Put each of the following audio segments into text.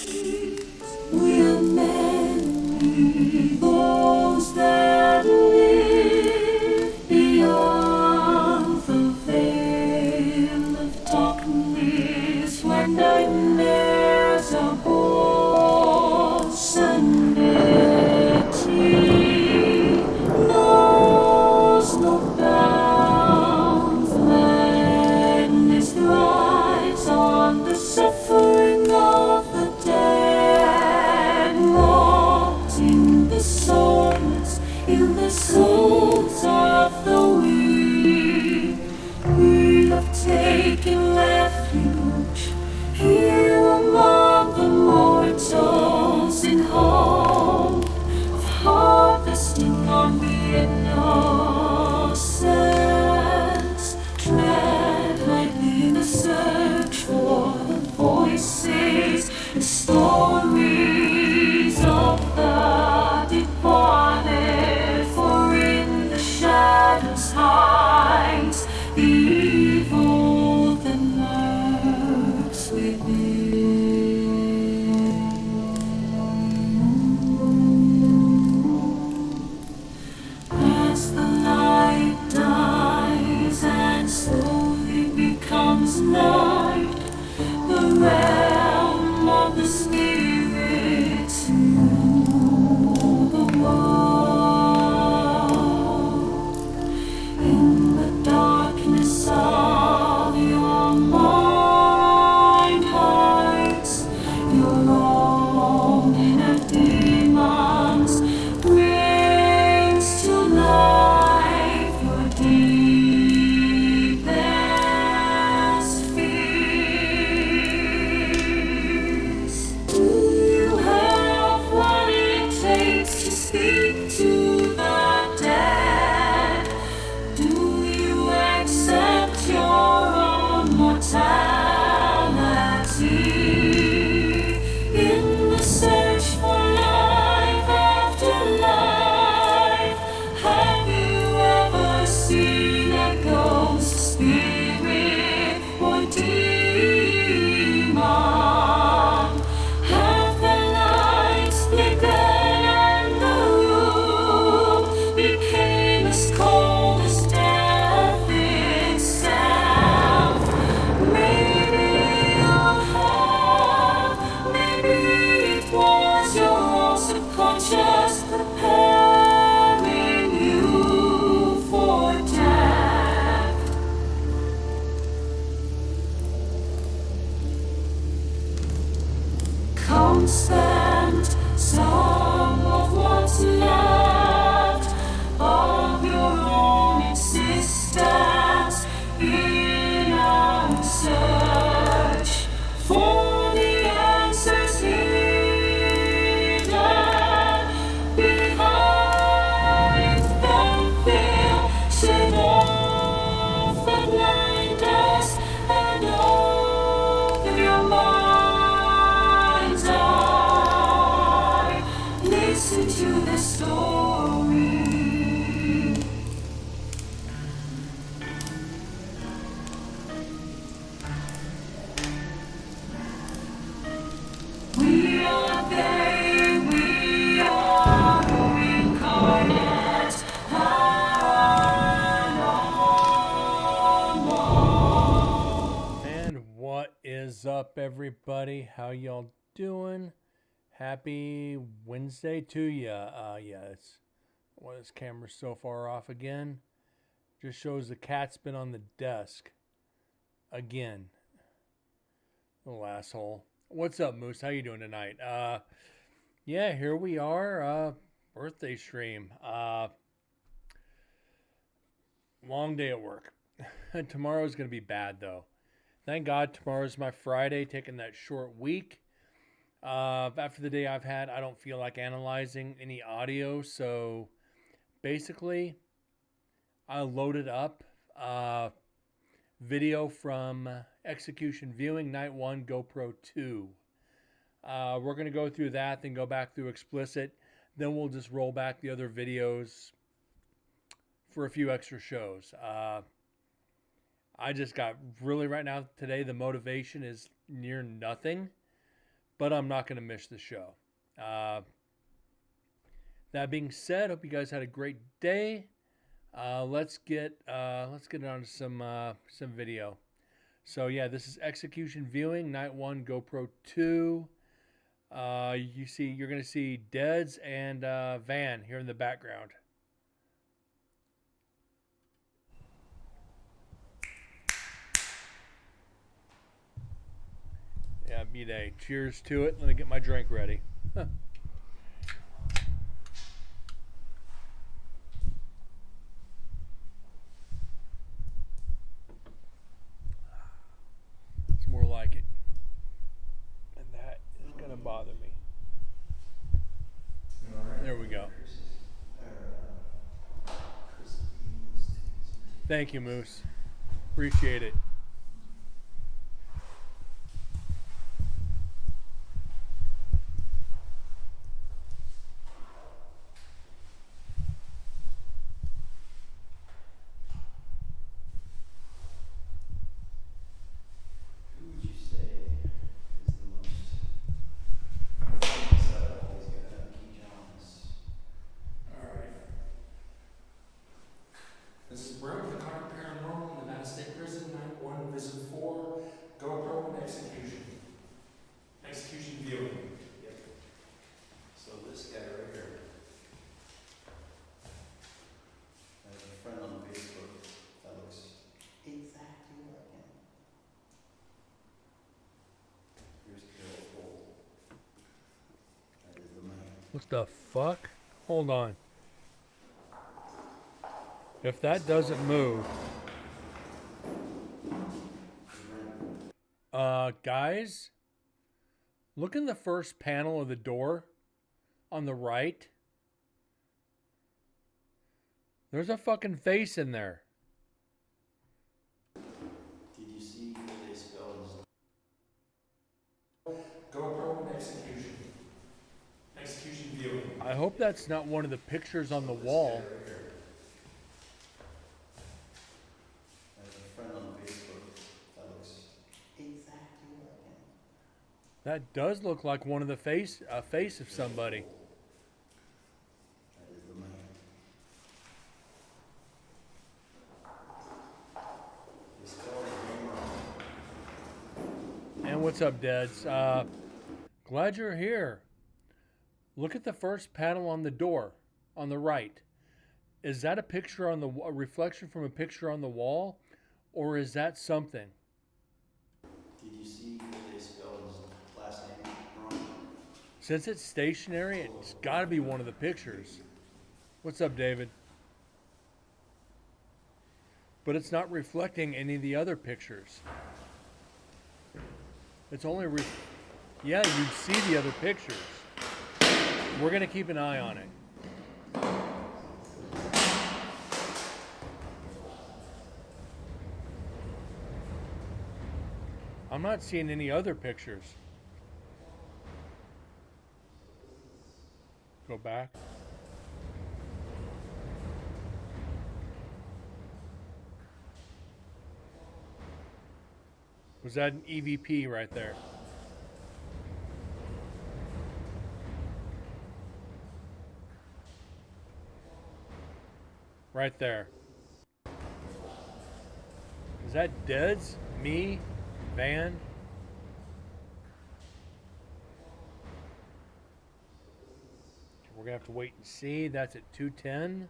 We are many, those that live beyond the veil of darkness, when nightmares are born, sanity knows no bounds. Madness thrives on the suffering of the dead, locked in the souls, in the souls of the weak. We have taken refuge here among the mortals, in hope of harvesting on the innocent. Tread lightly in the search for the voices and stories of the departed, for in the shadows hides the evil that lurks within. As the light dies and slowly becomes night, the realm of the spirit to the world. In the darkness of your mind hides your own inner demons, brings to life your deepest fears. Do you have what it takes to speak to the dead? Do you accept your own mortality? In the search for life after life, have you ever seen a ghost, spirit, or demon? Have the lights flickered and the room became as cold as death itself? Maybe you have, maybe it was your own subconscious preparing you for death. Come spend some of what's left of your own existence in our search for the answers hidden behind the veil. Shed off the blinders and open your mind's eye. Listen to the story. We are they, we are incarnate, paranormal. And what is up, everybody? How y'all doing? Happy Wednesday to ya. It's well, this camera's so far off again. Just shows the cat's been on the desk again. Little asshole. What's up, Moose? How you doing tonight? Yeah, here we are. Birthday stream. Long day at work. Tomorrow's gonna be bad though. Thank God tomorrow's my Friday, taking that short week. After the day I've had, I don't feel like analyzing any audio, so basically, I loaded up video from Execution Viewing Night 1 GoPro 2. We're going to go through that, then go back through Explicit. Then we'll just roll back the other videos for a few extra shows. I just got really, right now, today, the motivation is near nothing but I'm not going to miss the show. That being said, hope you guys had a great day. Let's get on to some video. So yeah, this is execution viewing night 1 GoPro 2. You're gonna see Deads and Van here in the background. Yeah, B-Day. Cheers to it. Let me get my drink ready. It's more like it. And that is gonna bother me. There we go. Thank you, Moose. Appreciate it. Who would you say is the most famous out of all these guys? Keith Jones. Alright. This is Brent with the Concord Paranormal, Nevada State Prison, Night 1, Visit 4, GoPro and Execution. Execution viewing. Yep. So this guy right here. I have a friend on Facebook that looks exactly like him. Here's Carol Cole. That is the man. What the fuck? Hold on. If that doesn't move, guys, look in the first panel of the door on the right. There's a fucking face in there. Did you see who they spelled his GoPro and Execution. Execution viewing. I hope that's not one of the pictures on the wall. right here? I have a friend on Facebook that looks exactly like him. That does look like one of the face of somebody. That is the man. They spelled his name wrong. And what's up, Dads? Glad you're here. Look at the first panel on the door on the right. Is that a picture on a reflection from a picture on the wall, or is that something? Did you see they spelled his last name wrong? Since it's stationary, it's got to be one of the pictures. What's up, David? But it's not reflecting any of the other pictures. It's only yeah, you'd see the other pictures. We're going to keep an eye on it. I'm not seeing any other pictures. Go back. Was that an EVP right there? Right there. Is that Deads? Me? Van? We're gonna have to wait and see. That's at 2:10.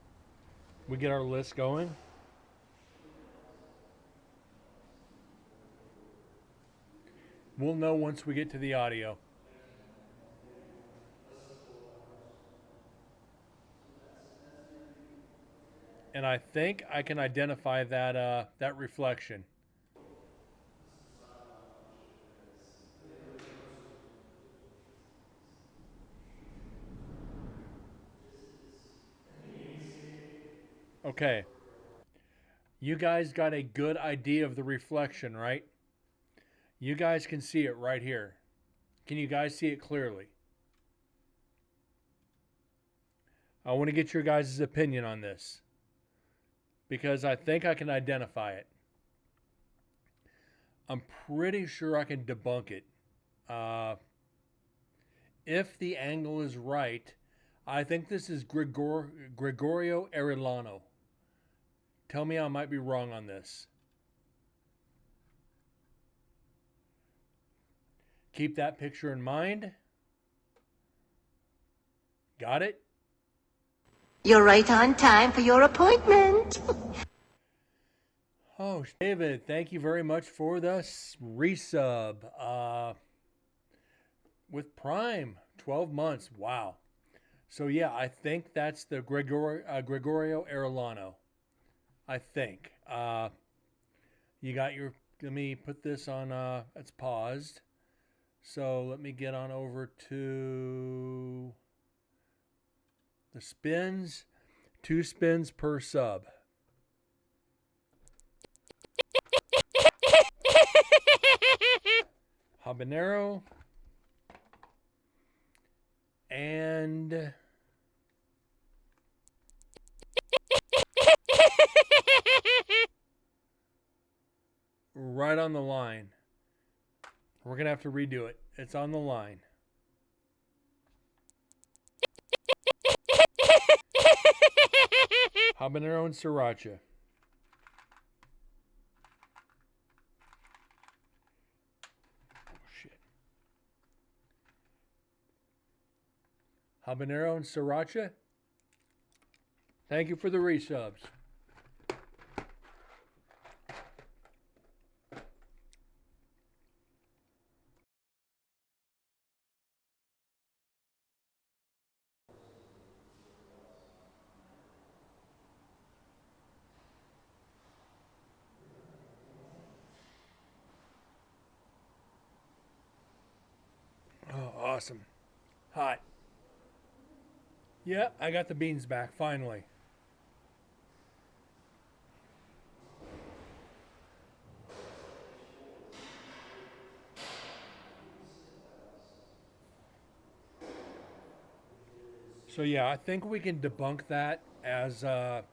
We get our list going. We'll know once we get to the audio. And I think I can identify that reflection. Okay. You guys got a good idea of the reflection, right? You guys can see it right here. Can you guys see it clearly? I want to get your guys' opinion on this, because I think I can identify it. I'm pretty sure I can debunk it. if the angle is right, I think this is Gregorio Arellano. Tell me I might be wrong on this. Keep that picture in mind. Got it? You're right on time for your appointment. Oh, David, thank you very much for the resub. With Prime, 12 months. Wow. So yeah, I think that's the Gregorio Arellano. I think. You got your. Let me put this on. It's paused. So let me get on over to the spins. 2 spins per sub. Habanero. And right on the line. We're going to have to redo it. It's on the line. Habanero and sriracha. Shit. Habanero and sriracha. Thank you for the resubs. Oh, awesome. Hot. Yeah, I got the beans back, finally. So yeah, I think we can debunk that as a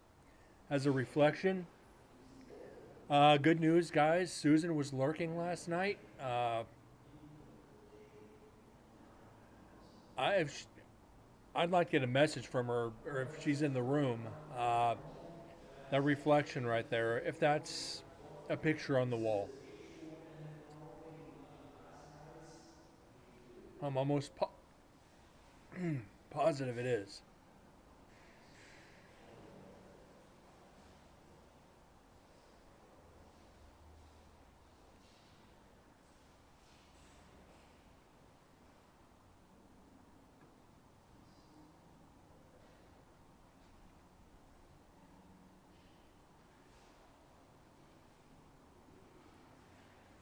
reflection. Good news, guys. Susan was lurking last night. I'd like to get a message from her, or if she's in the room. That reflection right there, if that's a picture on the wall. I'm almost positive it is.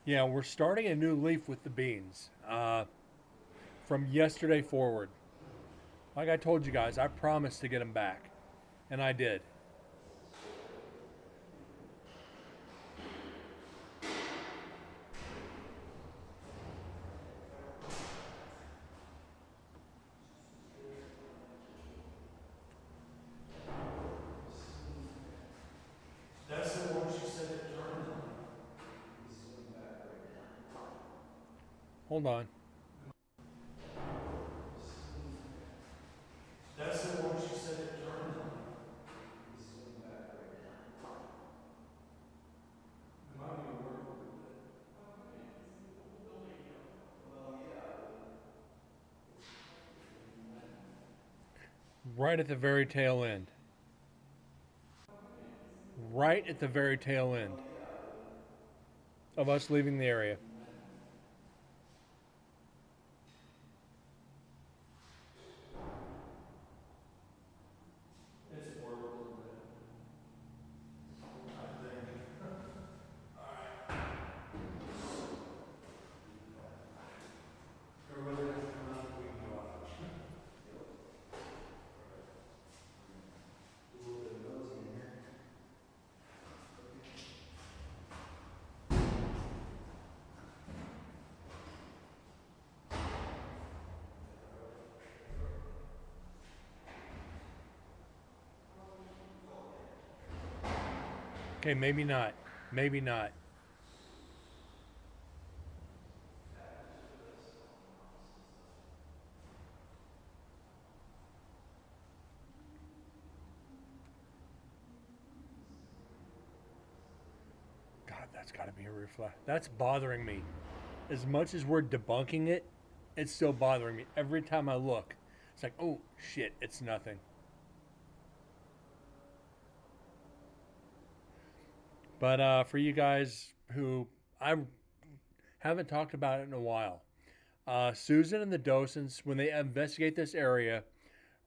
Yeah, we're starting a new leaf with the beans. From yesterday forward. Like I told you guys, I promised to get them back. And I did. That's the one she said it turned on. Hold on. That's the one she said it turned on. It might be working a little bit. Right at the very tail end. Right at the very tail end of us leaving the area. It's worked a little bit. I think. Alright. Everybody has to come out and we can go out. A little bit of nosy in here. Okay, maybe not. Maybe not. it's got to be a reflection. That's bothering me. As much as we're debunking it, it's still bothering me. Every time I look, it's like, oh, shit, it's nothing. But for you guys who I haven't talked about it in a while, Susan and the docents, when they investigate this area,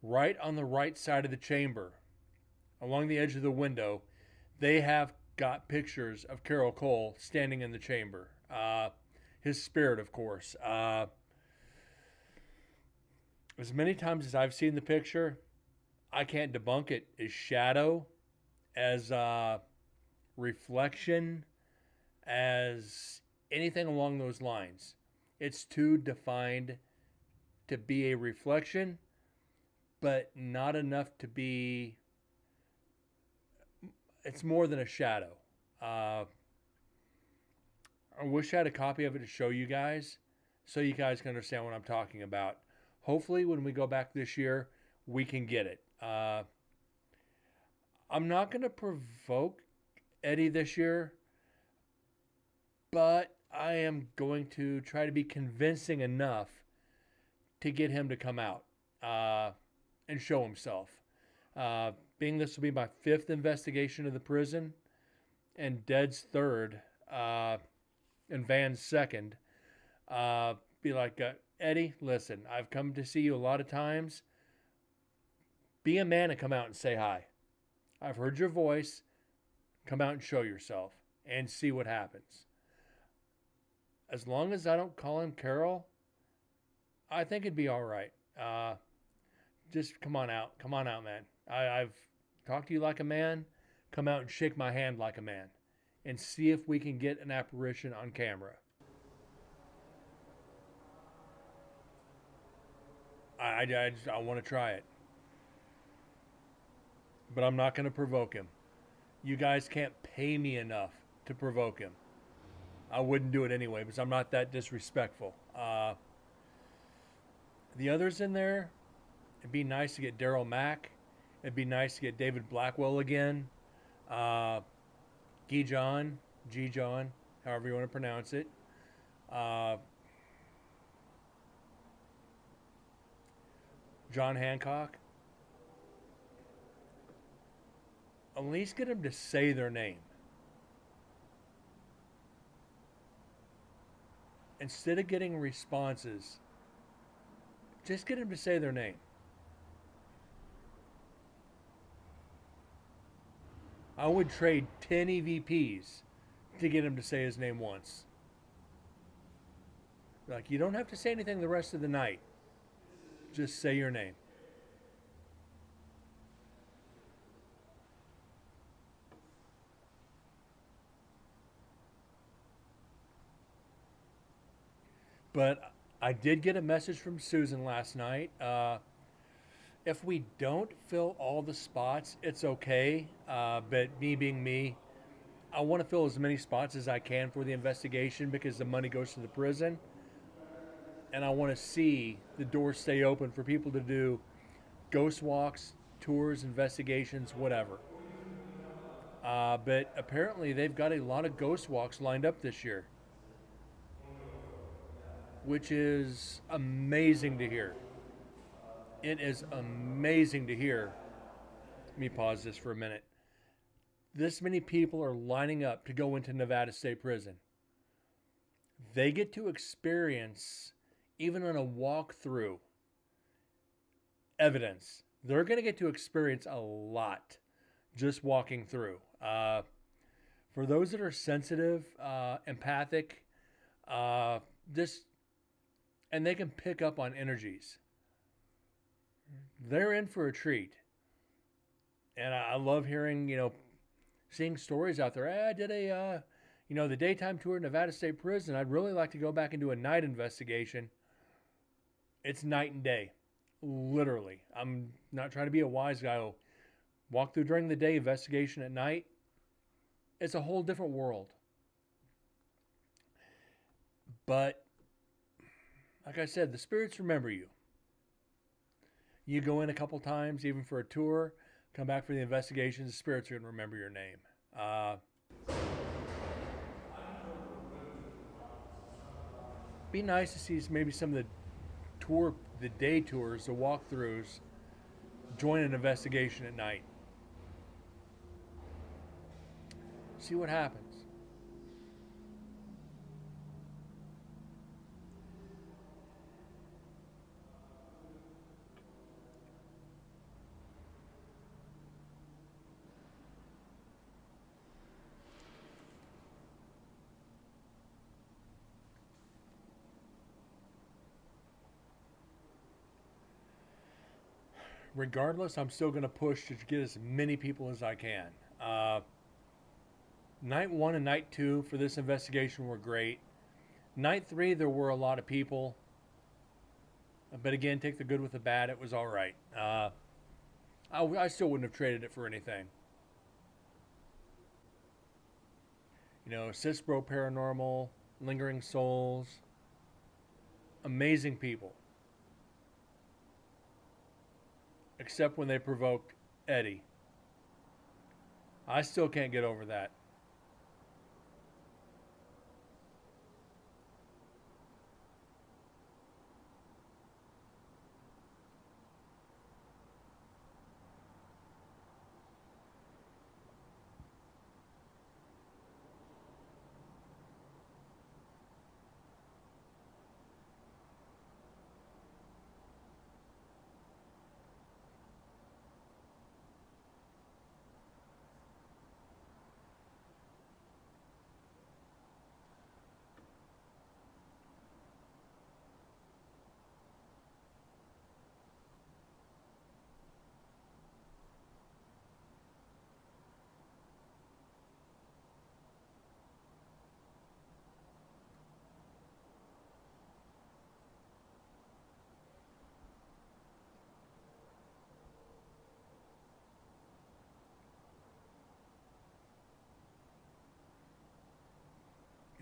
right on the right side of the chamber, along the edge of the window, they have got pictures of Carol Cole standing in the chamber. His spirit, of course. As many times as I've seen the picture, I can't debunk it as shadow, as reflection, as anything along those lines. It's too defined to be a reflection, but not enough to be. It's more than a shadow. I wish I had a copy of it to show you guys, so you guys can understand what I'm talking about. Hopefully, when we go back this year, we can get it. I'm not going to provoke Eddie this year, but I am going to try to be convincing enough to get him to come out and show himself. Being this will be my 5th investigation of the prison and Dead's 3rd and Van's 2nd, be like, Eddie, listen, I've come to see you a lot of times. Be a man and come out and say hi. I've heard your voice. Come out and show yourself and see what happens. As long as I don't call him Carol, I think it'd be all right. Just come on out. Come on out, man. I've talked to you like a man. Come out and shake my hand like a man. And see if we can get an apparition on camera. I want to try it. But I'm not going to provoke him. You guys can't pay me enough to provoke him. I wouldn't do it anyway because I'm not that disrespectful. The others in there, it'd be nice to get Daryl Mack. It'd be nice to get David Blackwell again. G. John, however you want to pronounce it. John Hancock. At least get them to say their name. Instead of getting responses, just get them to say their name. I would trade 10 EVPs to get him to say his name once. Like, you don't have to say anything the rest of the night. Just say your name. But I did get a message from Susan last night. If we don't fill all the spots, it's okay. But me being me, I want to fill as many spots as I can for the investigation because the money goes to the prison. And I want to see the doors stay open for people to do ghost walks, tours, investigations, whatever. But apparently they've got a lot of ghost walks lined up this year, which is amazing to hear. It is amazing to hear. Let me pause this for a minute. This many people are lining up to go into Nevada State Prison. They get to experience, even on a walkthrough, evidence. They're going to get to experience a lot just walking through. For those that are sensitive, empathic, and they can pick up on energies, they're in for a treat. And I love hearing, seeing stories out there. I did the daytime tour of Nevada State Prison. I'd really like to go back and do a night investigation. It's night and day, literally. I'm not trying to be a wise guy. I'll walk through during the day, investigation at night. It's a whole different world. But, like I said, the spirits remember you. You go in a couple times, even for a tour, come back for the investigations, the spirits are going to remember your name. Be nice to see maybe some of the day tours, the walkthroughs, join an investigation at night. See what happens. Regardless, I'm still going to push to get as many people as I can. Night 1 and night 2 for this investigation were great. Night 3, there were a lot of people. But again, take the good with the bad. It was all right. I still wouldn't have traded it for anything. You know, Cisbro Paranormal, Lingering Souls, amazing people. Except when they provoked Eddie. I still can't get over that.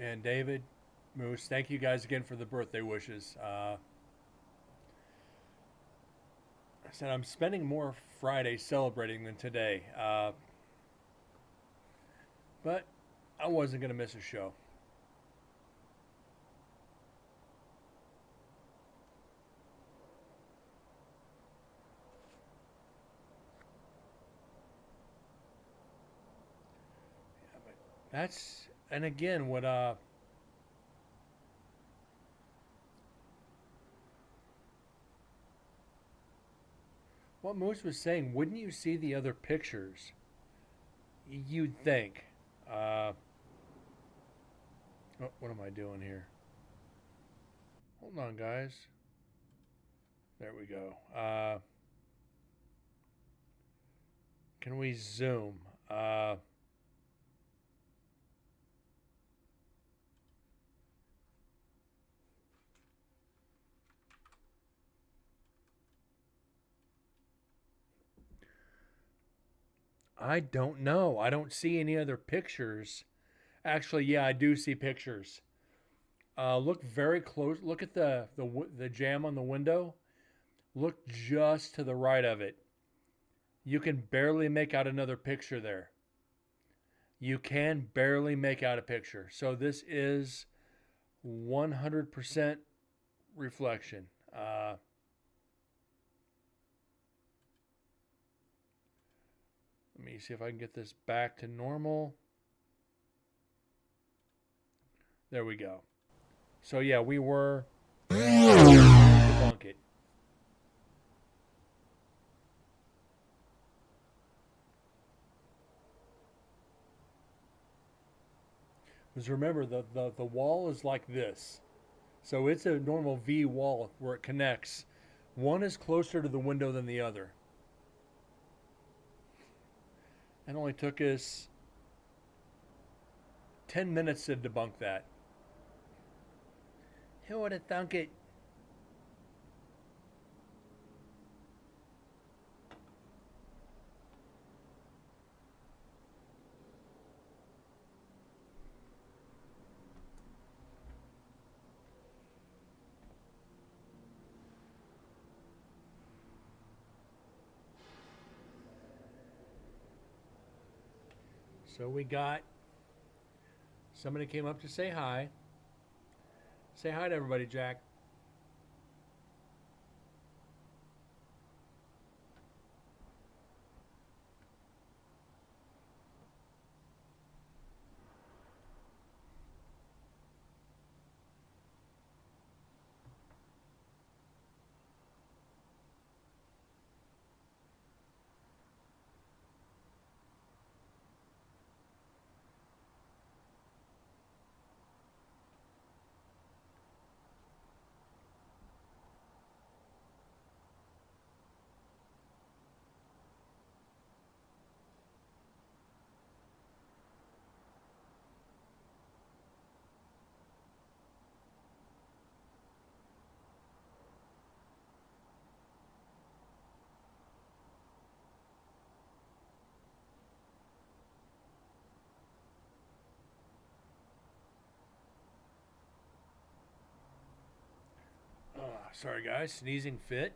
And David, Moose, thank you guys again for the birthday wishes. I said I'm spending more Friday celebrating than today. But I wasn't going to miss a show. Yeah, but that's, and again, what Moose was saying, wouldn't you see the other pictures? You'd think. Oh, what am I doing here? Hold on, guys. There we go. Can we zoom? I don't know. I don't see any other pictures. Actually, yeah, I do see pictures. Look very close. Look at the jam on the window. Look just to the right of it. You can barely make out another picture there. You can barely make out a picture. So this is 100% reflection. Let me see if I can get this back to normal. There we go. So yeah, we were debunk it. Because remember, the wall is like this. So it's a normal V wall where it connects. One is closer to the window than the other. It only took us 10 minutes to debunk that. Who would have thunk it? So we got somebody came up to say hi. Say hi to everybody, Jack. Sorry, guys. Sneezing fit.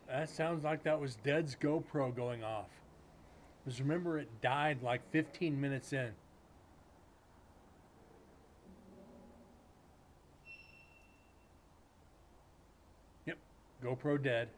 That sounds like that was Dead's GoPro going off. Because remember, it died like 15 minutes in. Yep, GoPro dead.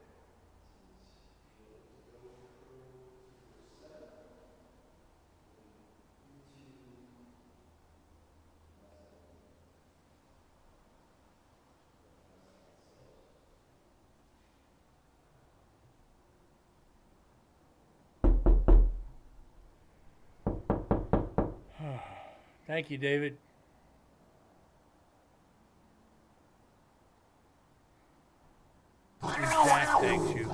Thank you, David. Jack thanks you.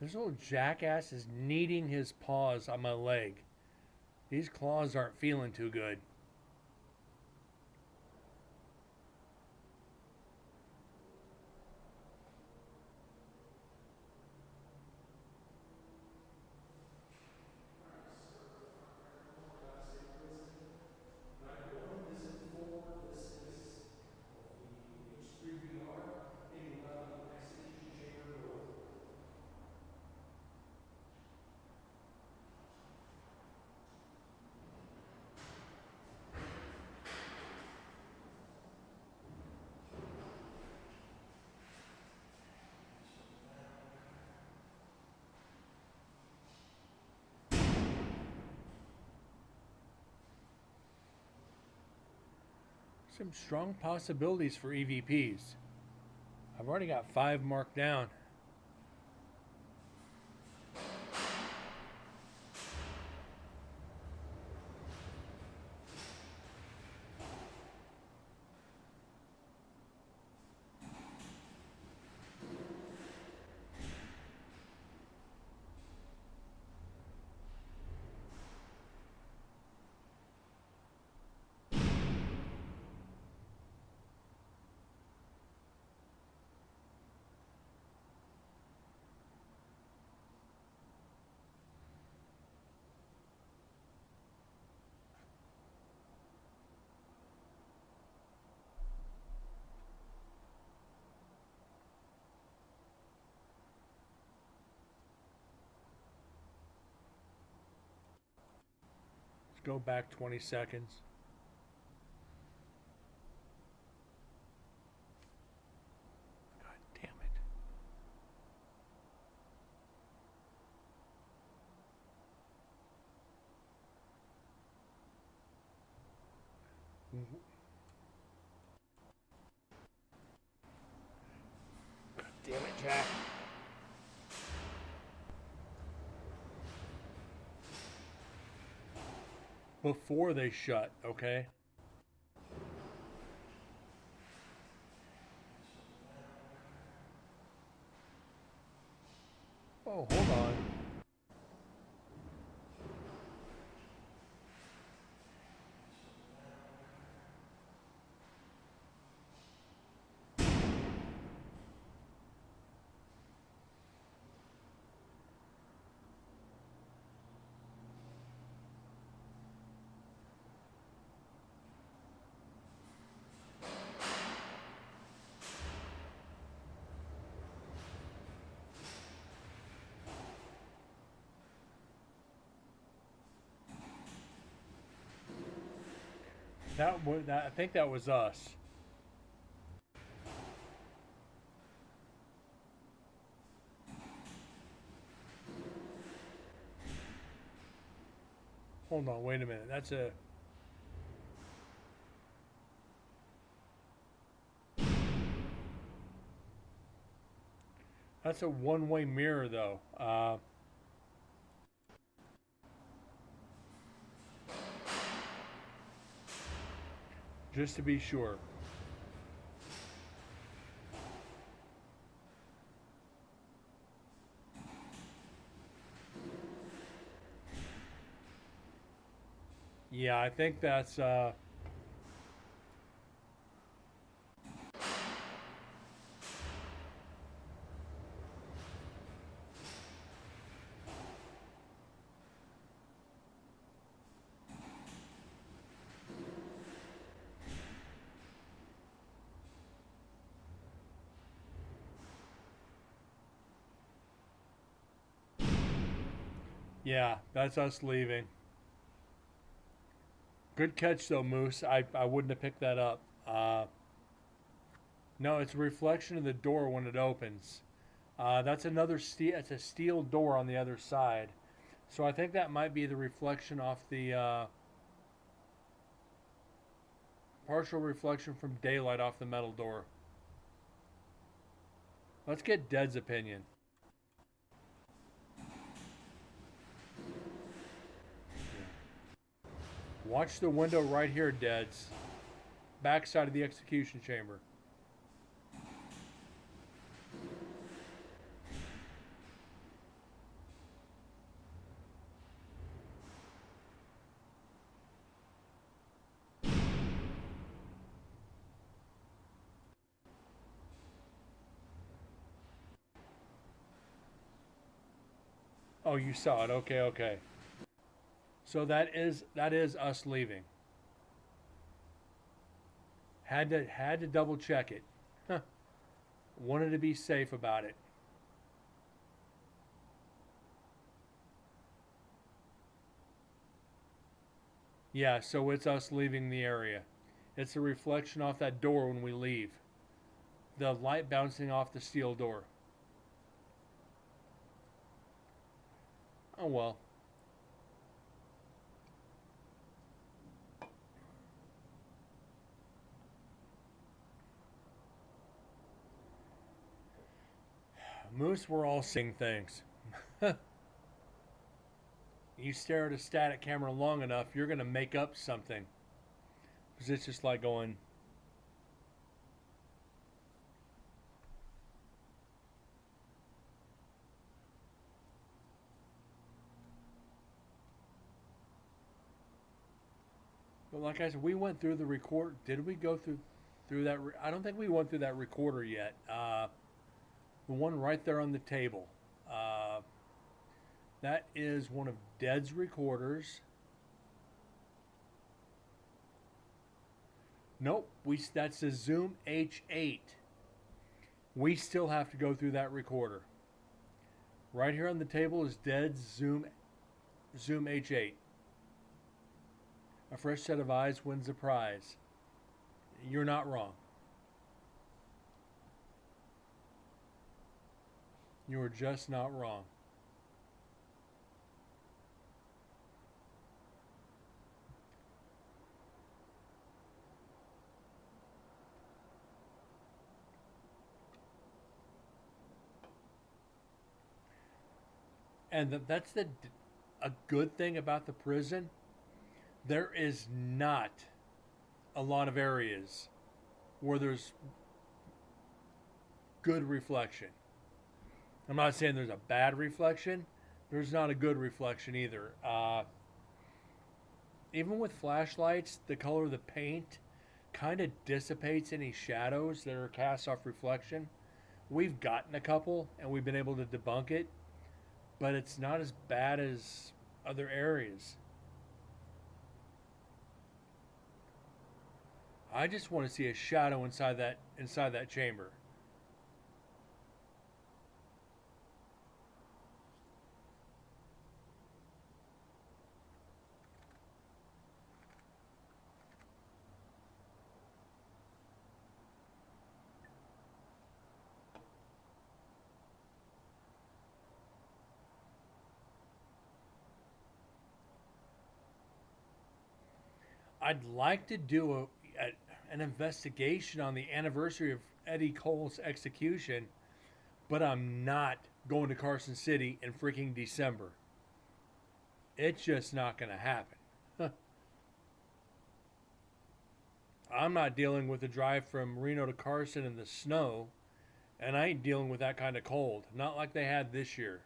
This little jackass is kneading his paws on my leg. These claws aren't feeling too good. some strong possibilities for EVPs. I've already got 5 marked down. Let's go back 20 seconds. God damn it. God damn it, Jack. Before they shut, okay? Oh, hold on. I think that was us. Hold on, wait a minute. That's a one-way mirror, though. Just to be sure. Yeah, I think that's yeah, that's us leaving. Good catch though, Moose. I wouldn't have picked that up. No, it's a reflection of the door when it opens. That's another steel. It's a steel door on the other side, so I think that might be the reflection off the partial reflection from daylight off the metal door. Let's get Dead's opinion. Watch the window right here, Deads. Backside of the execution chamber. Oh, you saw it. Okay, okay. So that is us leaving. Had to double check it. Huh. Wanted to be safe about it. Yeah, so it's us leaving the area. It's a reflection off that door when we leave. The light bouncing off the steel door. Oh well. Moose, we're all seeing things. You stare at a static camera long enough, you're going to make up something. Because it's just like going. But like I said, we went through the record. Did we go through that? I don't think we went through that recorder yet. The one right there on the table. That is one of Dead's recorders. Nope, that's a Zoom H8. We still have to go through that recorder. Right here on the table is Dead's Zoom H8. A fresh set of eyes wins a prize. You're not wrong. You are just not wrong. And that's a good thing about the prison. There is not a lot of areas where there's good reflection. I'm not saying there's a bad reflection. There's not a good reflection either. Even with flashlights, the color of the paint kind of dissipates any shadows that are cast off reflection. We've gotten a couple and we've been able to debunk it, but it's not as bad as other areas. I just want to see a shadow inside that chamber. I'd like to do an investigation on the anniversary of Eddie Cole's execution, but I'm not going to Carson City in freaking December. It's just not going to happen. I'm not dealing with the drive from Reno to Carson in the snow, and I ain't dealing with that kind of cold. Not like they had this year.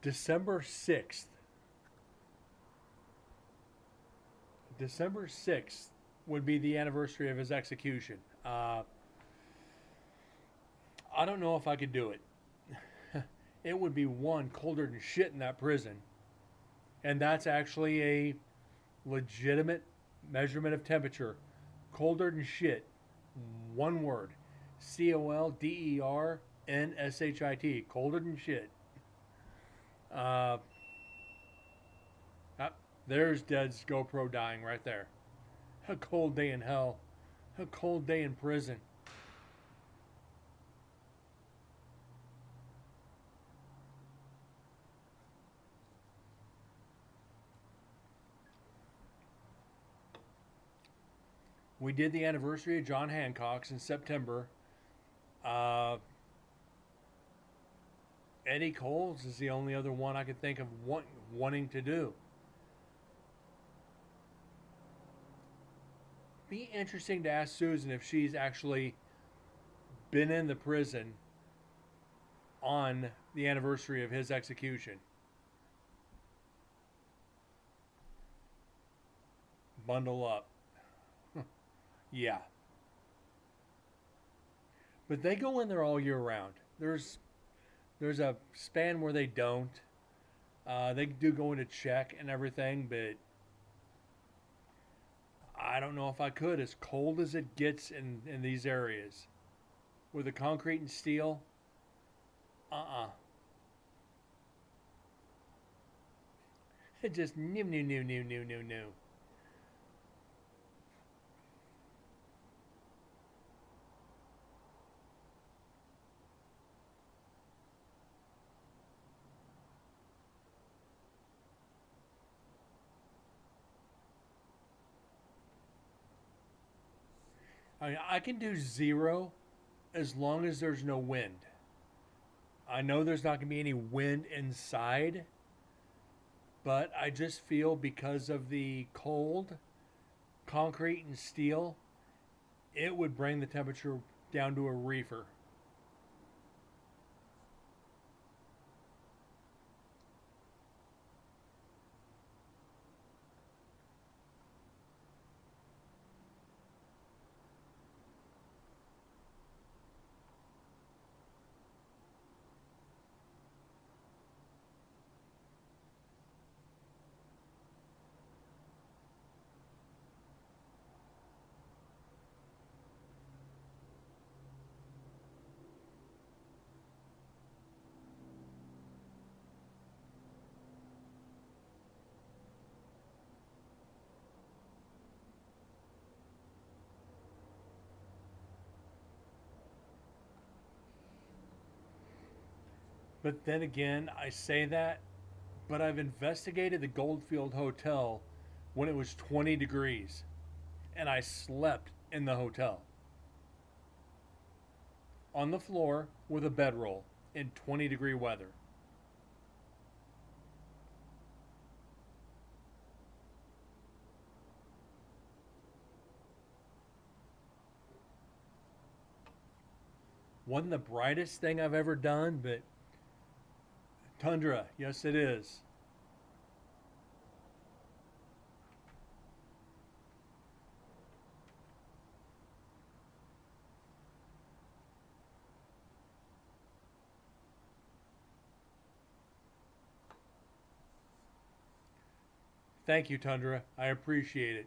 December 6th. December 6th would be the anniversary of his execution. I don't know if I could do it. It would be one colder than shit in that prison. And that's actually a legitimate measurement of temperature. Colder than shit. One word. COLDERNSHIT. Colder than shit. There's Dead's GoPro dying right there. A cold day in hell. A cold day in prison. We did the anniversary of John Hancock's in September. Eddie Cole's is the only other one I could think of wanting to do. Be interesting to ask Susan if she's actually been in the prison on the anniversary of his execution. Bundle up. Yeah. But they go in there all year round. There's a span where they don't. They do go into check and everything, but I don't know if I could. As cold as it gets in these areas, with the concrete and steel, it just no. I can do 0 as long as there's no wind. I know there's not going to be any wind inside, but I just feel because of the cold, concrete and steel, it would bring the temperature down to a reefer. But then again, I say that, but I've investigated the Goldfield Hotel when it was 20 degrees, and I slept in the hotel on the floor with a bedroll in 20-degree weather. Wasn't the brightest thing I've ever done, but Tundra, yes, it is. Thank you, Tundra. I appreciate it.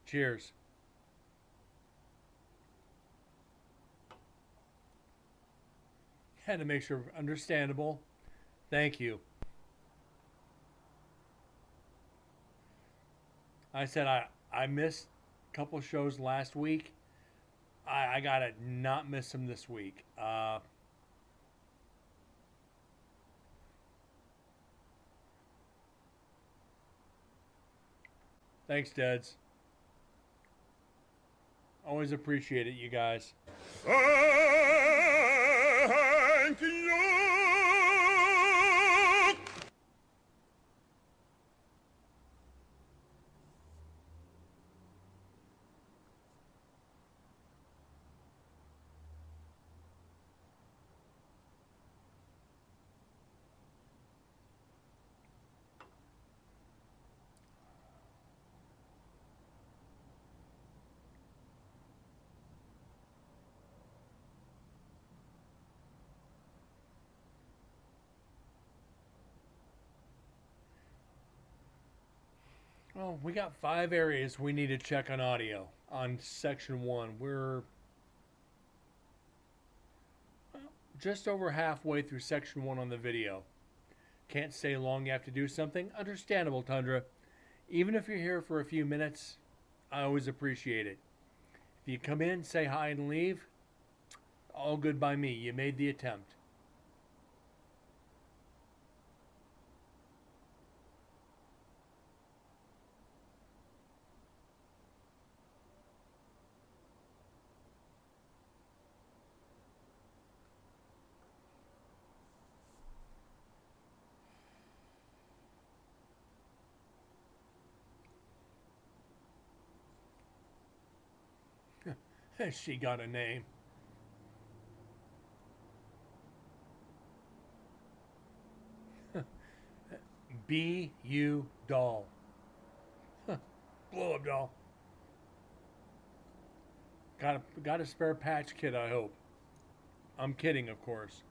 Cheers. Had to make sure, understandable. Thank you. I said I missed a couple shows last week. I gotta not miss them this week. Thanks, Deds. Always appreciate it, you guys. Thank you. Well, we got 5 areas we need to check on audio on section 1. We're just over halfway through section 1 on the video. Can't stay long, you have to do something. Understandable, Tundra. Even if you're here for a few minutes, I always appreciate it. If you come in, say hi and leave, all good by me. You made the attempt. She got a name. B.U. Doll. Blow up doll. Got a spare patch kit, I hope. I'm kidding, of course.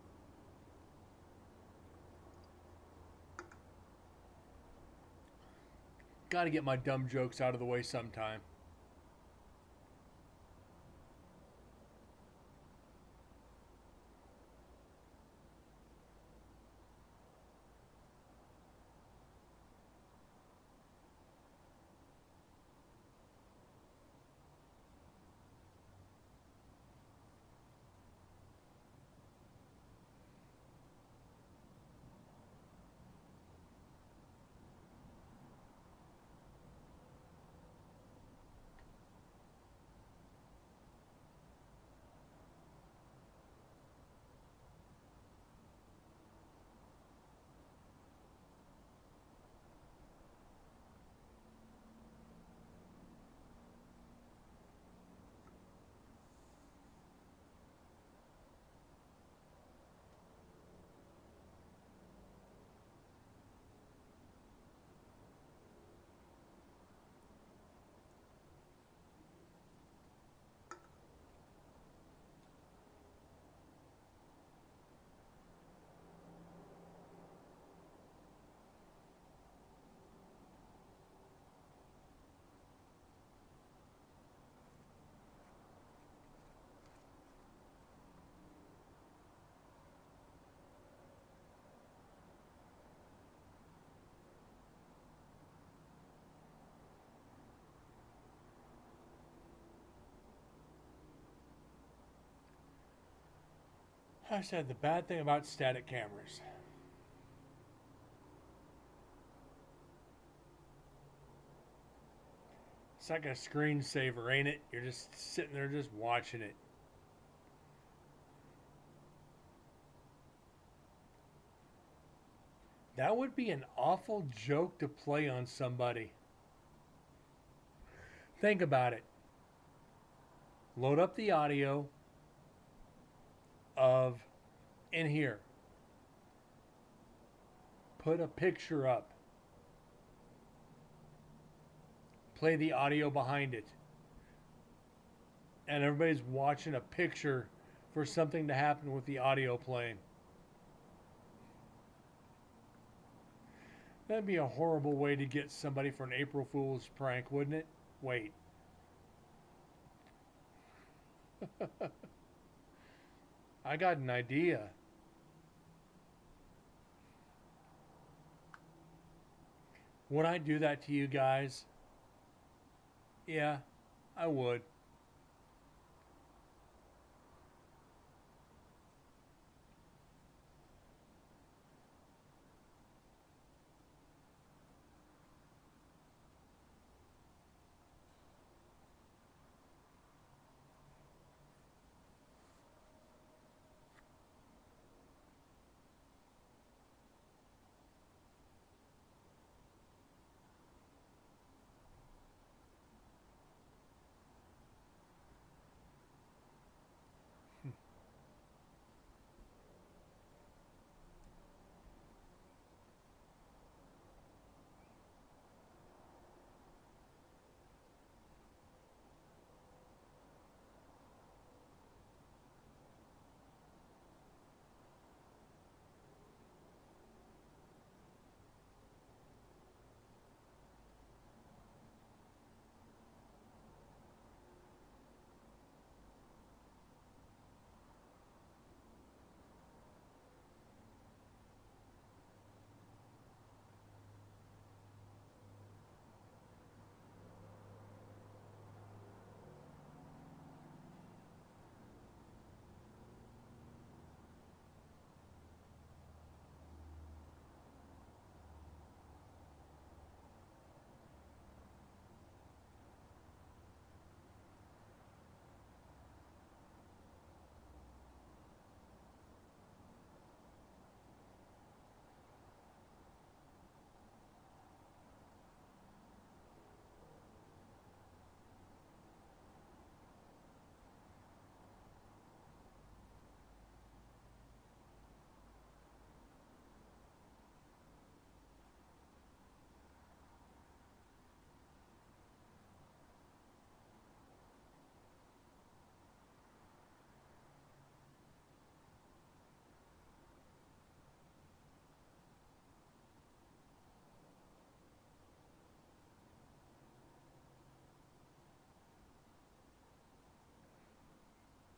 Gotta get my dumb jokes out of the way sometime. I said the bad thing about static cameras. It's like a screensaver, ain't it? You're just sitting there just watching it. That would be an awful joke to play on somebody. Think about it. Load up the audio of in here. Put a picture up. Play the audio behind it. And everybody's watching a picture for something to happen with the audio playing. That'd be a horrible way to get somebody for an April Fool's prank, wouldn't it? Wait. I got an idea. Would I do that to you guys? Yeah, I would.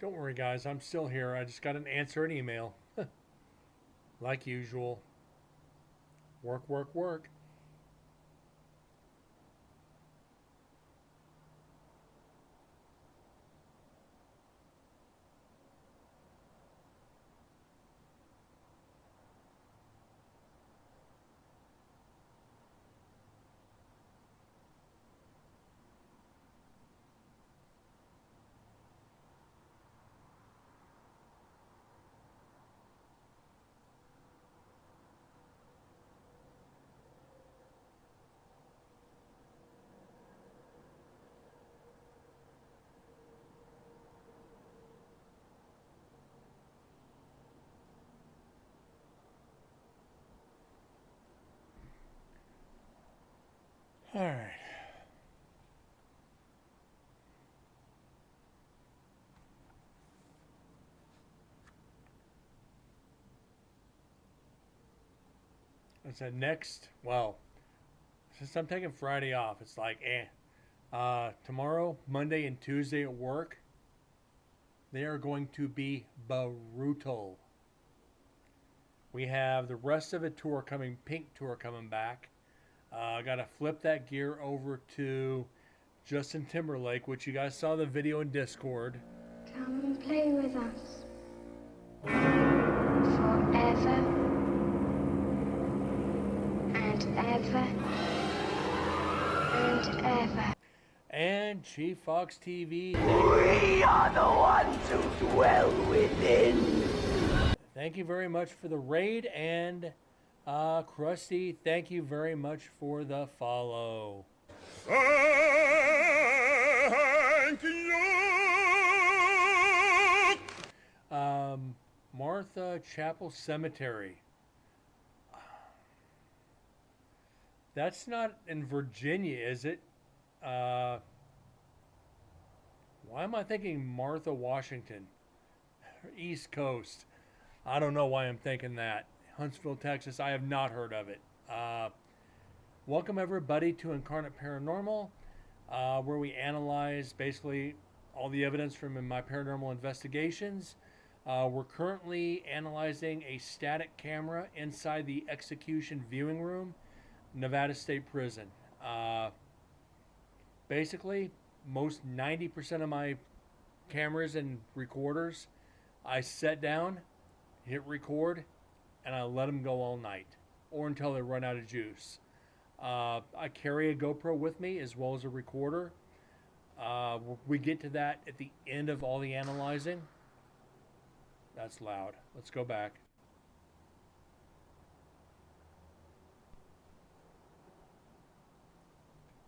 Don't worry, guys. I'm still here. I just got an answer an email. Like usual. Work, work, work. All right. I said next, well, since I'm taking Friday off, it's like, tomorrow, Monday, and Tuesday at work, they are going to be brutal. We have the rest of the tour coming, Pink Tour coming back. I got to flip that gear over to Justin Timberlake, which you guys saw the video in Discord. Come and play with us. Forever and ever and ever. And Chief Fox TV. We are the ones who dwell within. Thank you very much for the raid, and Krusty, thank you very much for the follow. Thank you. Martha Chapel Cemetery. That's not in Virginia, is it? Why am I thinking Martha, Washington? East Coast. I don't know why I'm thinking that. Huntsville, Texas. I have not heard of it. Welcome everybody to Incarnate Paranormal, where we analyze basically all the evidence from my paranormal investigations. We're currently analyzing a static camera inside the execution viewing room, Nevada State Prison. Basically, most 90% of my cameras and recorders, I set down, hit record, and I let them go all night or until they run out of juice. I carry a GoPro with me as well as a recorder. We get to that at the end of all the analyzing. That's loud. Let's go back.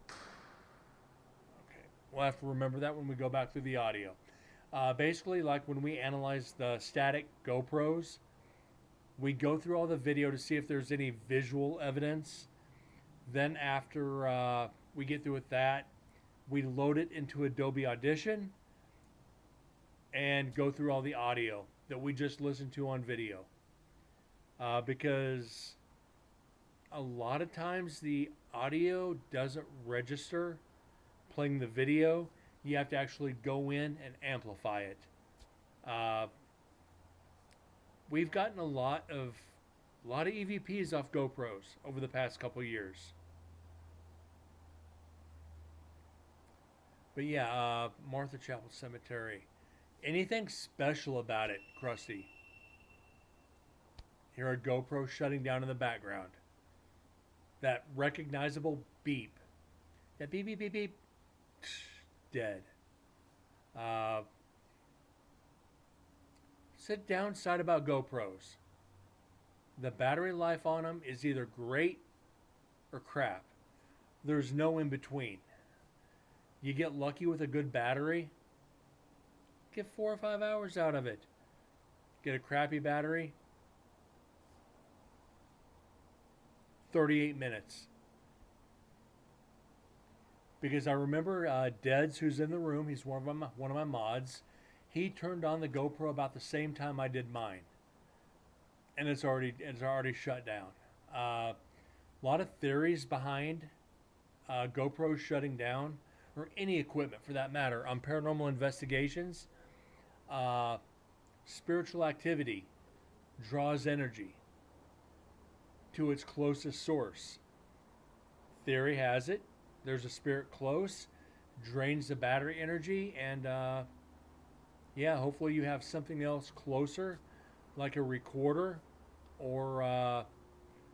Okay, we'll have to remember that when we go back through the audio. Basically, like when we analyze the static GoPros, we go through all the video to see if there's any visual evidence. Then after we get through with that, we load it into Adobe Audition and go through all the audio that we just listened to on video. Because a lot of times the audio doesn't register playing the video. You have to actually go in and amplify it. We've gotten a lot of EVPs off GoPros over the past couple years. But yeah, Martha Chapel Cemetery. Anything special about it, Krusty? Hear a GoPro shutting down in the background. That recognizable beep. That beep, beep, beep, beep. Dead. Sit downside about GoPros. The battery life on them is either great or crap. There's no in between. You get lucky with a good battery, get 4 or 5 hours out of it. Get a crappy battery, 38 minutes. Because I remember Deds, who's in the room, he's one of my mods. He turned on the GoPro about the same time I did mine, and it's already shut down. A lot of theories behind GoPros shutting down, or any equipment for that matter, on paranormal investigations. Spiritual activity draws energy to its closest source. Theory has it, there's a spirit close, drains the battery energy, and yeah, hopefully you have something else closer, like a recorder or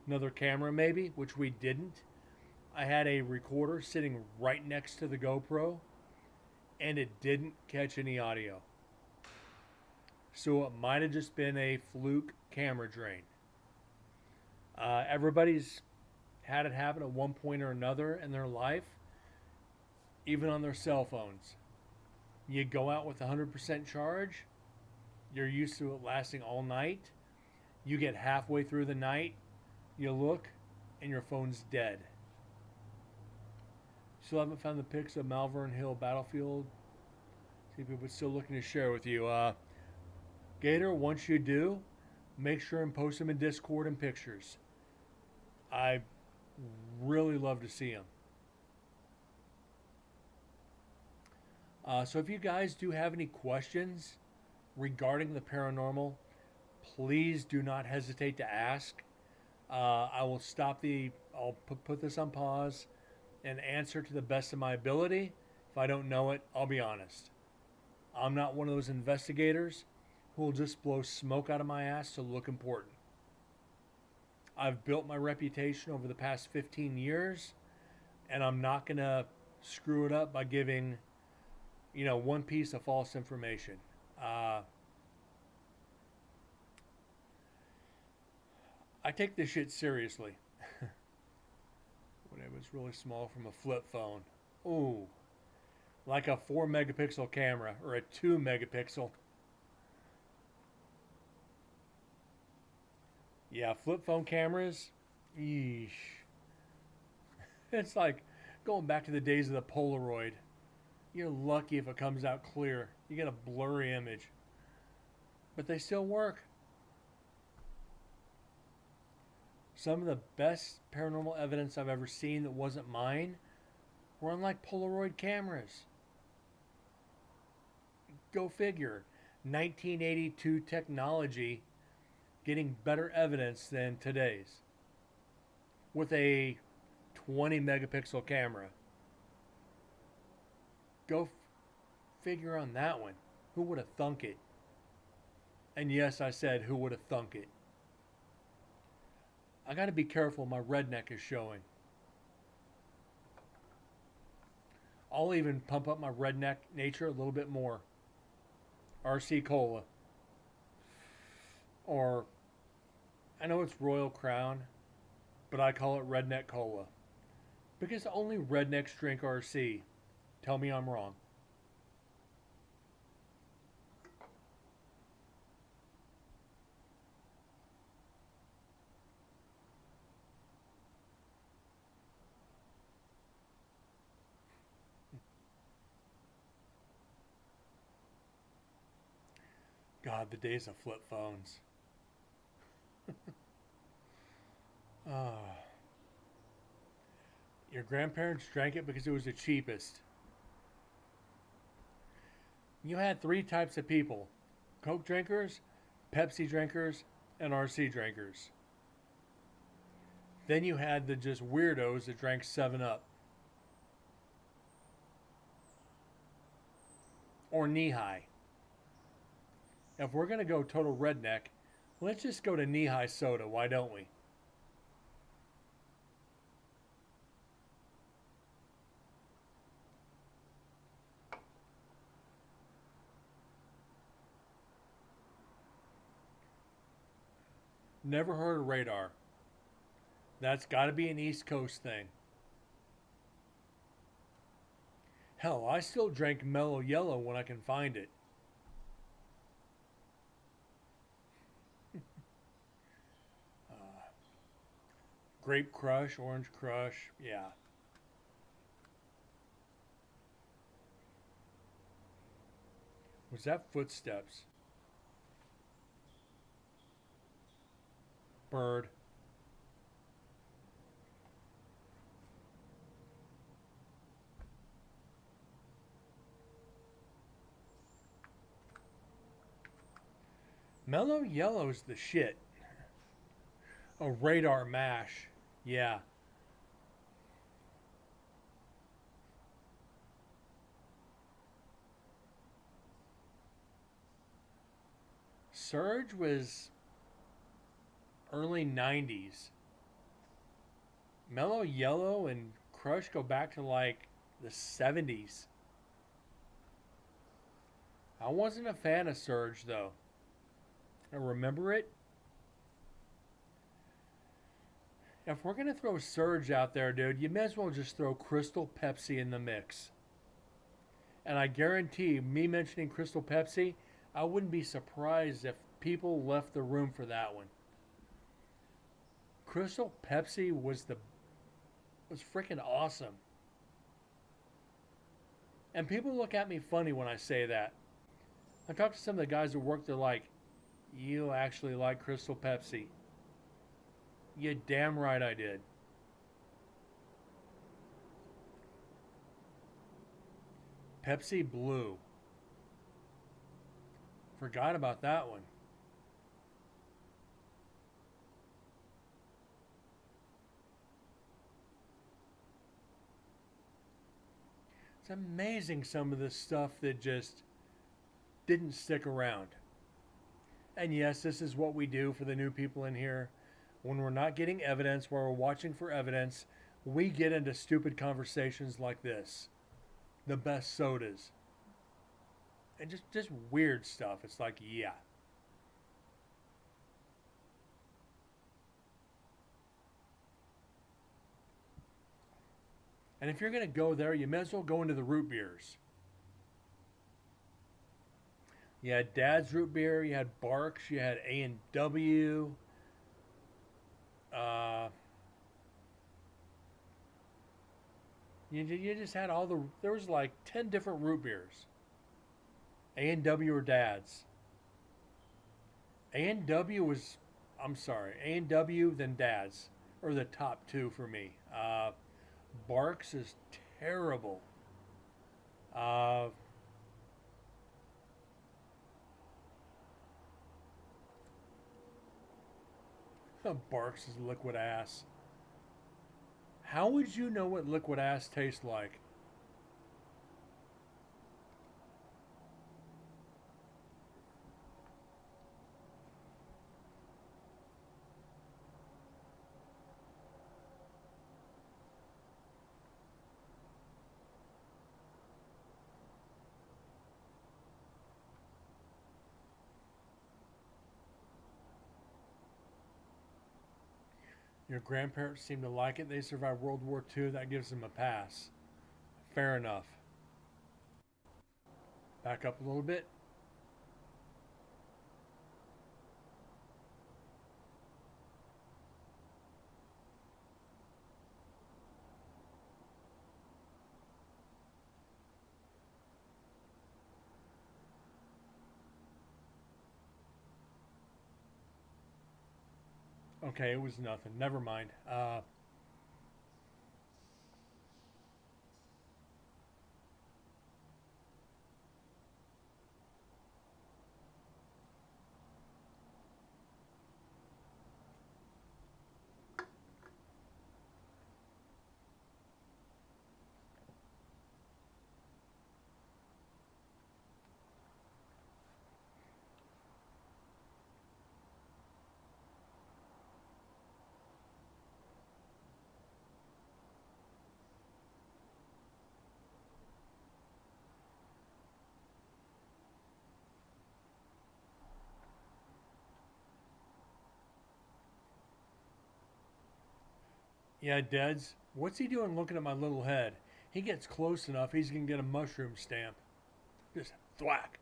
another camera maybe, which we didn't. I had a recorder sitting right next to the GoPro, and it didn't catch any audio. So it might have just been a fluke camera drain. Everybody's had it happen at one point or another in their life, even on their cell phones. You go out with 100% charge, you're used to it lasting all night. You get halfway through the night, you look, and your phone's dead. Still haven't found the pics of Malvern Hill battlefield. See if people still looking to share with you. Gator, once you do, make sure and post them in Discord and pictures. I really love to see them. So if you guys do have any questions regarding the paranormal, please do not hesitate to ask. I will I'll put this on pause and answer to the best of my ability. If I don't know it, I'll be honest. I'm not one of those investigators who will just blow smoke out of my ass to look important. I've built my reputation over the past 15 years, and I'm not going to screw it up by giving, one piece of false information. I take this shit seriously. When it was really small from a flip phone. Ooh. Like a 4 megapixel camera or a 2 megapixel. Yeah, flip phone cameras. Yeesh. It's like going back to the days of the Polaroid. You're lucky if it comes out clear. You get a blurry image. But they still work. Some of the best paranormal evidence I've ever seen that wasn't mine were on like Polaroid cameras. Go figure. 1982 technology getting better evidence than today's. With a 20 megapixel camera. Go figure on that one. Who would have thunk it? And yes, I said who would have thunk it. I gotta be careful, my redneck is showing. I'll even pump up my redneck nature a little bit more. RC Cola. Or, I know it's Royal Crown, but I call it Redneck Cola. Because only rednecks drink RC. Tell me I'm wrong. God, the days of flip phones. Your grandparents drank it because it was the cheapest. You had 3 types of people. Coke drinkers, Pepsi drinkers, and RC drinkers. Then you had the just weirdos that drank 7-Up. Or knee-high. If we're going to go total redneck, let's just go to knee-high soda, why don't we? Never heard of Radar. That's got to be an East Coast thing. Hell, I still drink Mellow Yellow when I can find it. Grape Crush, Orange Crush, yeah. Was that footsteps? Bird. Mellow Yellow's the shit. A Radar mash. Yeah. Surge was early 90s. Mellow Yellow and Crush go back to like the 70s. I wasn't a fan of Surge though. I remember it. If we're going to throw Surge out there, dude, you may as well just throw Crystal Pepsi in the mix. And I guarantee, me mentioning Crystal Pepsi, I wouldn't be surprised if people left the room for that one. Crystal Pepsi was freaking awesome. And people look at me funny when I say that. I talked to some of the guys that work there like, you actually like Crystal Pepsi. You damn right I did. Pepsi Blue. Forgot about that one. It's amazing some of the stuff that just didn't stick around. And yes, this is what we do for the new people in here. When we're not getting evidence, while we're watching for evidence, we get into stupid conversations like this. The best sodas. And just weird stuff. It's like, yeah. And if you're going to go there, you may as well go into the root beers. You had Dad's root beer, you had Barks, you had A&W. You just had all the, there was like 10 different root beers. A&W or Dad's. A&W was, I'm sorry, A&W then Dad's are the top two for me. Barks is terrible. Uh, Barks is liquid ass. How would you know what liquid ass tastes like? Your grandparents seem to like it. They survived World War II. That gives them a pass. Fair enough. Back up a little bit. Okay, it was nothing. Never mind. Yeah, Deads. What's he doing looking at my little head? He gets close enough, he's going to get a mushroom stamp. Just thwack.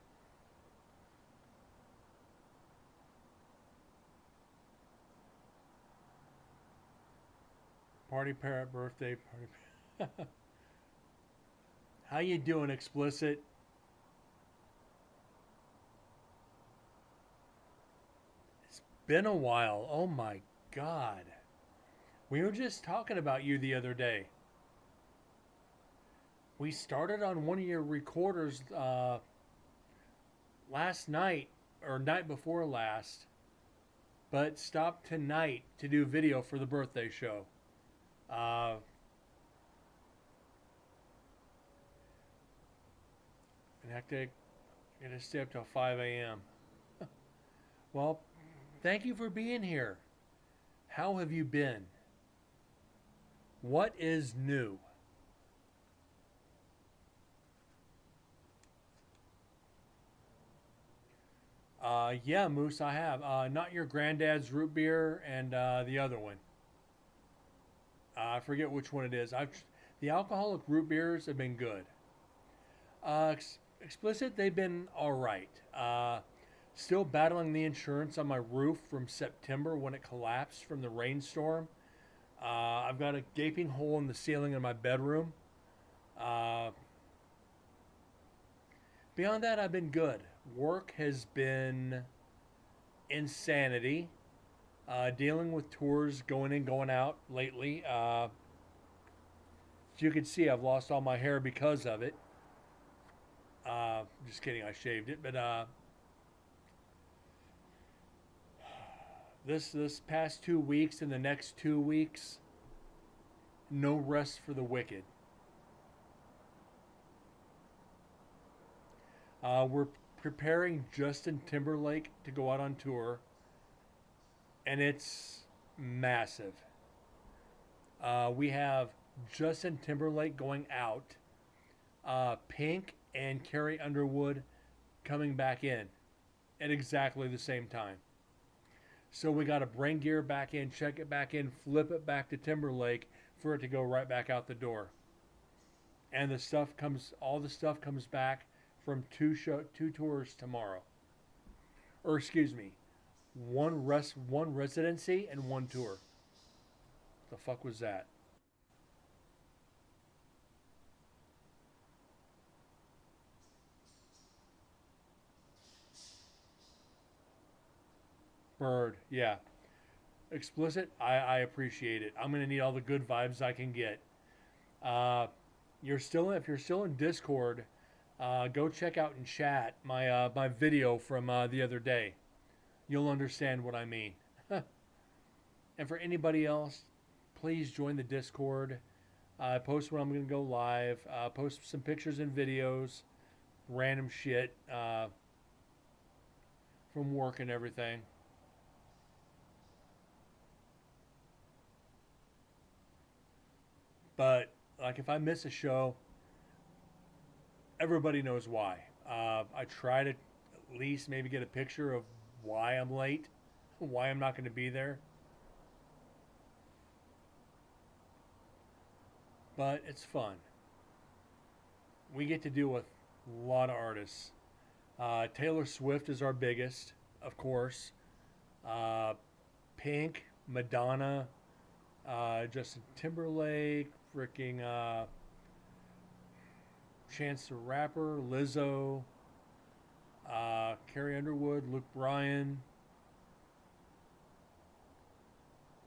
Party parrot birthday party. How you doing, explicit? It's been a while. Oh my god. We were just talking about you the other day. We started on one of your recorders last night or night before last, but stopped tonight to do video for the birthday show. And hectic, gonna stay up till 5 a.m. Well, thank you for being here. How have you been? What is new? Yeah, Moose, I have. Not your granddad's root beer and the other one. I forget which one it is. The alcoholic root beers have been good. Explicit, they've been all right. Still battling the insurance on my roof from September when it collapsed from the rainstorm. I've got a gaping hole in the ceiling in my bedroom. Beyond that, I've been good. Work has been insanity. Dealing with tours going in, going out lately. As you can see, I've lost all my hair because of it. Just kidding, I shaved it. But this past 2 weeks and the next 2 weeks, no rest for the wicked. We're preparing Justin Timberlake to go out on tour, and it's massive. We have Justin Timberlake going out, Pink and Carrie Underwood coming back in at exactly the same time. So we got to bring gear back in, check it back in, flip it back to Timberlake for it to go right back out the door. And all the stuff comes back from two tours tomorrow. Or excuse me, one residency and one tour. The fuck was that? Bird, yeah. Explicit, I appreciate it. I'm gonna need all the good vibes I can get. If you're still in Discord, go check out in chat my video from the other day. You'll understand what I mean. And for anybody else, please join the Discord. Post when I'm gonna go live. Post some pictures and videos, random shit from work and everything. But like if I miss a show, everybody knows why. I try to at least maybe get a picture of why I'm late, why I'm not going to be there. But it's fun. We get to deal with a lot of artists. Taylor Swift is our biggest, of course. Pink, Madonna, Justin Timberlake, freaking Chance the Rapper, Lizzo, Carrie Underwood, Luke Bryan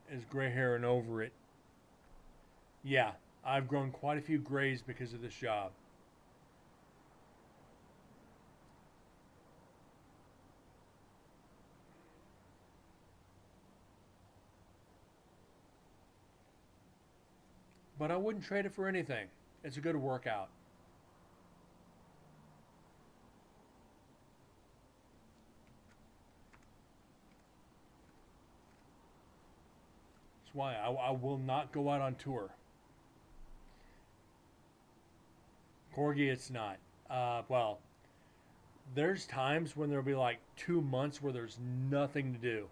is gray hair and over it. Yeah, I've grown quite a few grays because of this job. But I wouldn't trade it for anything. It's a good workout. That's why I will not go out on tour. Corgi, it's not. Well, there's times when there'll be like 2 months where there's nothing to do.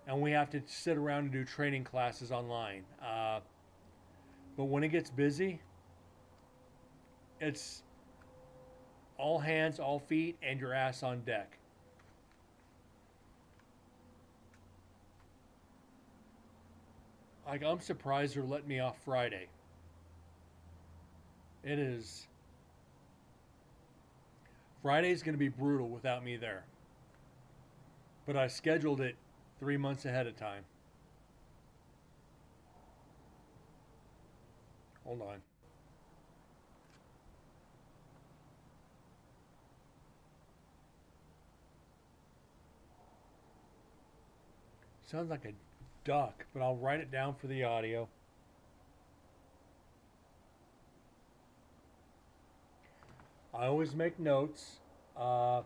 And we have to sit around and do training classes online. But when it gets busy, it's all hands, all feet, and your ass on deck. Like, I'm surprised they're letting me off Friday. It is. Friday's going to be brutal without me there. But I scheduled it 3 months ahead of time. Hold on. Sounds like a duck, but I'll write it down for the audio. I always make notes. We're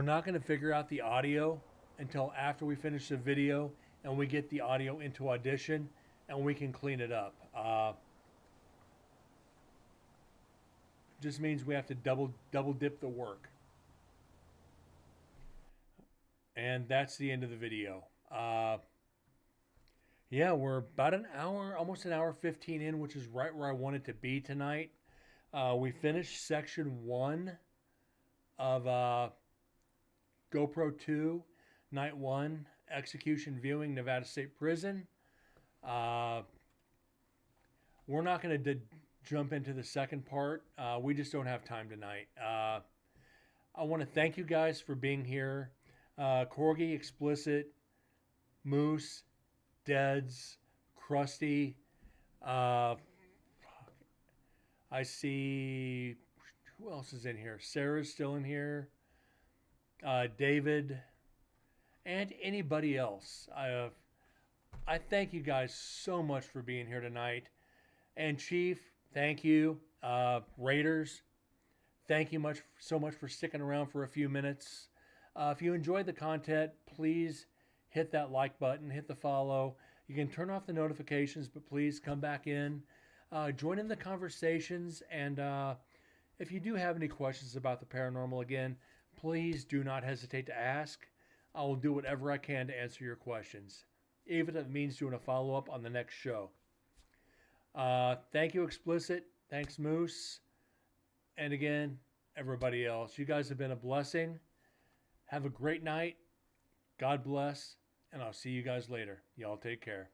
not going to figure out the audio until after we finish the video and we get the audio into Audition and we can clean it up. Just means we have to double dip the work. And that's the end of the video. Yeah, we're about an hour, almost an hour 15 in, which is right where I wanted to be tonight. We finished section 1 of GoPro 2, Night 1, Execution Viewing, Nevada State Prison. We're not going to jump into the second part. We just don't have time tonight. I want to thank you guys for being here. Corgi, Explicit, Moose, Deads, Krusty. I see, who else is in here? Sarah's still in here. David, and anybody else. I thank you guys so much for being here tonight. And Chief, thank you. Raiders, thank you so much for sticking around for a few minutes. If you enjoyed the content, please hit that like button, hit the follow. You can turn off the notifications, but please come back in, join in the conversations, and if you do have any questions about the paranormal, again, please do not hesitate to ask. I will do whatever I can to answer your questions, even if it means doing a follow-up on the next show. Thank you, Explicit. Thanks, Moose. And again, everybody else. You guys have been a blessing. Have a great night. God bless. And I'll see you guys later. Y'all take care.